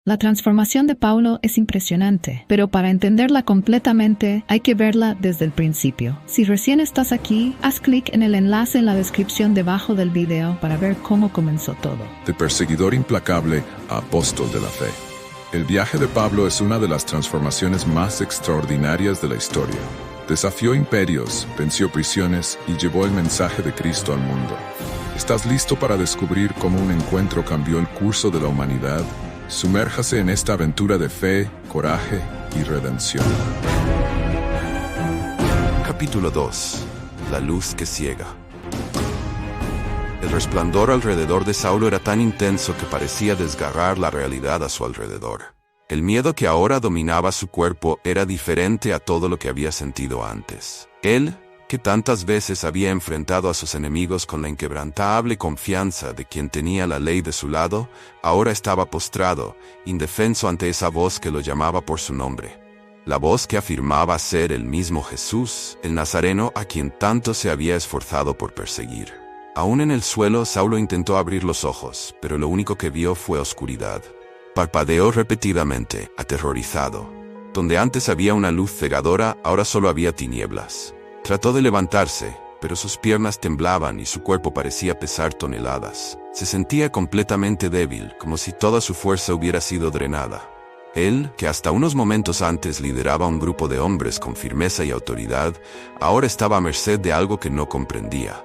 La transformación de Paulo es impresionante, pero para entenderla completamente hay que verla desde el principio. Si recién estás aquí, haz clic en el enlace en la descripción debajo del video para ver cómo comenzó todo. De perseguidor implacable a apóstol de la fe. El viaje de Pablo es una de las transformaciones más extraordinarias de la historia. Desafió imperios, venció prisiones y llevó el mensaje de Cristo al mundo. ¿Estás listo para descubrir cómo un encuentro cambió el curso de la humanidad? Sumérjase en esta aventura de fe, coraje y redención. Capítulo 2. La luz que ciega. El resplandor alrededor de Saulo era tan intenso que parecía desgarrar la realidad a su alrededor. El miedo que ahora dominaba su cuerpo era diferente a todo lo que había sentido antes. Él, que tantas veces había enfrentado a sus enemigos con la inquebrantable confianza de quien tenía la ley de su lado, ahora estaba postrado, indefenso ante esa voz que lo llamaba por su nombre. La voz que afirmaba ser el mismo Jesús, el Nazareno a quien tanto se había esforzado por perseguir. Aún en el suelo, Saulo intentó abrir los ojos, pero lo único que vio fue oscuridad. Parpadeó repetidamente, aterrorizado. Donde antes había una luz cegadora, ahora solo había tinieblas. Trató de levantarse, pero sus piernas temblaban y su cuerpo parecía pesar toneladas. Se sentía completamente débil, como si toda su fuerza hubiera sido drenada. Él, que hasta unos momentos antes lideraba un grupo de hombres con firmeza y autoridad, ahora estaba a merced de algo que no comprendía.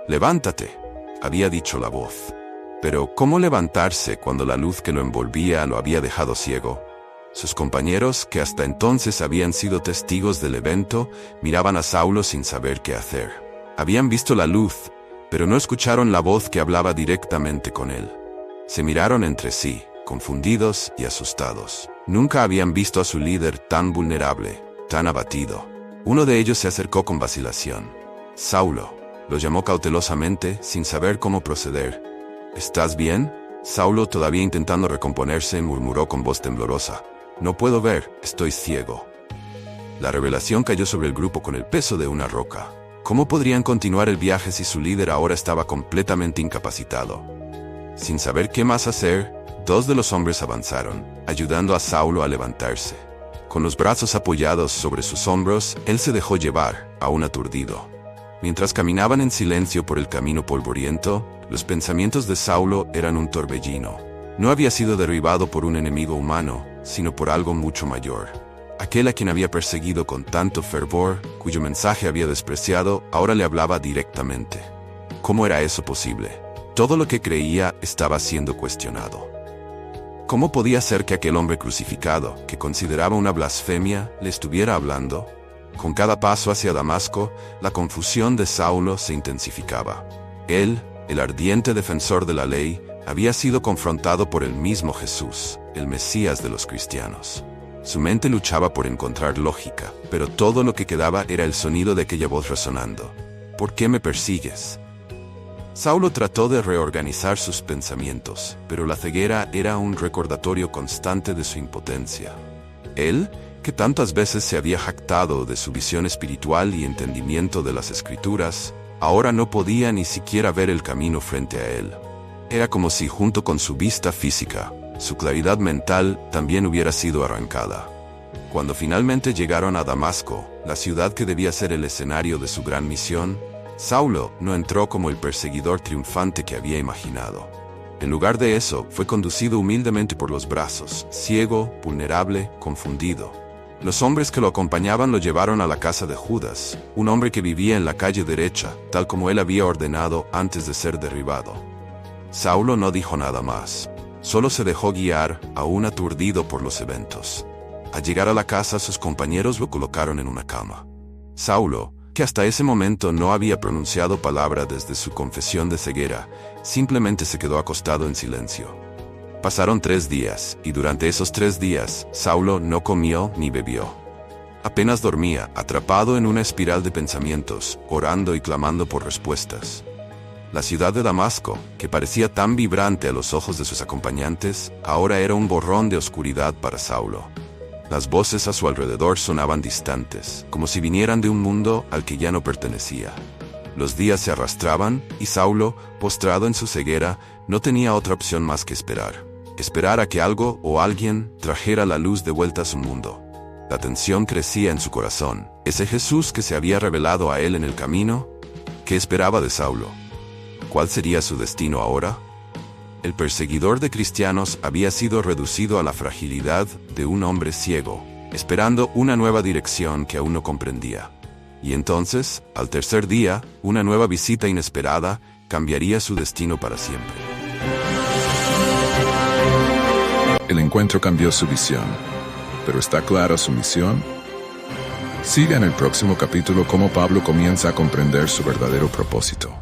«Levántate», había dicho la voz. Pero, ¿cómo levantarse cuando la luz que lo envolvía lo había dejado ciego? Sus compañeros, que hasta entonces habían sido testigos del evento, miraban a Saulo sin saber qué hacer. Habían visto la luz, pero no escucharon la voz que hablaba directamente con él. Se miraron entre sí, confundidos y asustados. Nunca habían visto a su líder tan vulnerable, tan abatido. Uno de ellos se acercó con vacilación. «Saulo», lo llamó cautelosamente, sin saber cómo proceder. «¿Estás bien?». Saulo, todavía intentando recomponerse, murmuró con voz temblorosa. «No puedo ver, estoy ciego». La revelación cayó sobre el grupo con el peso de una roca. ¿Cómo podrían continuar el viaje si su líder ahora estaba completamente incapacitado? Sin saber qué más hacer, dos de los hombres avanzaron, ayudando a Saulo a levantarse. Con los brazos apoyados sobre sus hombros, él se dejó llevar, aún aturdido. Mientras caminaban en silencio por el camino polvoriento, los pensamientos de Saulo eran un torbellino. No había sido derribado por un enemigo humano, sino por algo mucho mayor. Aquel a quien había perseguido con tanto fervor, cuyo mensaje había despreciado, ahora le hablaba directamente. ¿Cómo era eso posible? Todo lo que creía estaba siendo cuestionado. ¿Cómo podía ser que aquel hombre crucificado, que consideraba una blasfemia, le estuviera hablando? Con cada paso hacia Damasco, la confusión de Saulo se intensificaba. Él, el ardiente defensor de la ley, había sido confrontado por el mismo Jesús, el Mesías de los cristianos. Su mente luchaba por encontrar lógica, pero todo lo que quedaba era el sonido de aquella voz resonando. «¿Por qué me persigues?». Saulo trató de reorganizar sus pensamientos, pero la ceguera era un recordatorio constante de su impotencia. Él, que tantas veces se había jactado de su visión espiritual y entendimiento de las Escrituras, ahora no podía ni siquiera ver el camino frente a él. Era como si, junto con su vista física, su claridad mental también hubiera sido arrancada. Cuando finalmente llegaron a Damasco, la ciudad que debía ser el escenario de su gran misión, Saulo no entró como el perseguidor triunfante que había imaginado. En lugar de eso, fue conducido humildemente por los brazos, ciego, vulnerable, confundido. Los hombres que lo acompañaban lo llevaron a la casa de Judas, un hombre que vivía en la calle derecha, tal como él había ordenado antes de ser derribado. Saulo no dijo nada más. Solo se dejó guiar, aún aturdido por los eventos. Al llegar a la casa, sus compañeros lo colocaron en una cama. Saulo, que hasta ese momento no había pronunciado palabra desde su confesión de ceguera, simplemente se quedó acostado en silencio. Pasaron 3 días, y durante esos 3 días, Saulo no comió ni bebió. Apenas dormía, atrapado en una espiral de pensamientos, orando y clamando por respuestas. La ciudad de Damasco, que parecía tan vibrante a los ojos de sus acompañantes, ahora era un borrón de oscuridad para Saulo. Las voces a su alrededor sonaban distantes, como si vinieran de un mundo al que ya no pertenecía. Los días se arrastraban, y Saulo, postrado en su ceguera, no tenía otra opción más que esperar. esperar a que algo o alguien trajera la luz de vuelta a su mundo. La tensión crecía en su corazón. ¿Ese Jesús que se había revelado a él en el camino? ¿Qué esperaba de Saulo? ¿Cuál sería su destino ahora? El perseguidor de cristianos había sido reducido a la fragilidad de un hombre ciego, esperando una nueva dirección que aún no comprendía. Y entonces, al tercer día, una nueva visita inesperada cambiaría su destino para siempre. El encuentro cambió su visión, pero ¿está clara su misión? Siga en el próximo capítulo cómo Pablo comienza a comprender su verdadero propósito.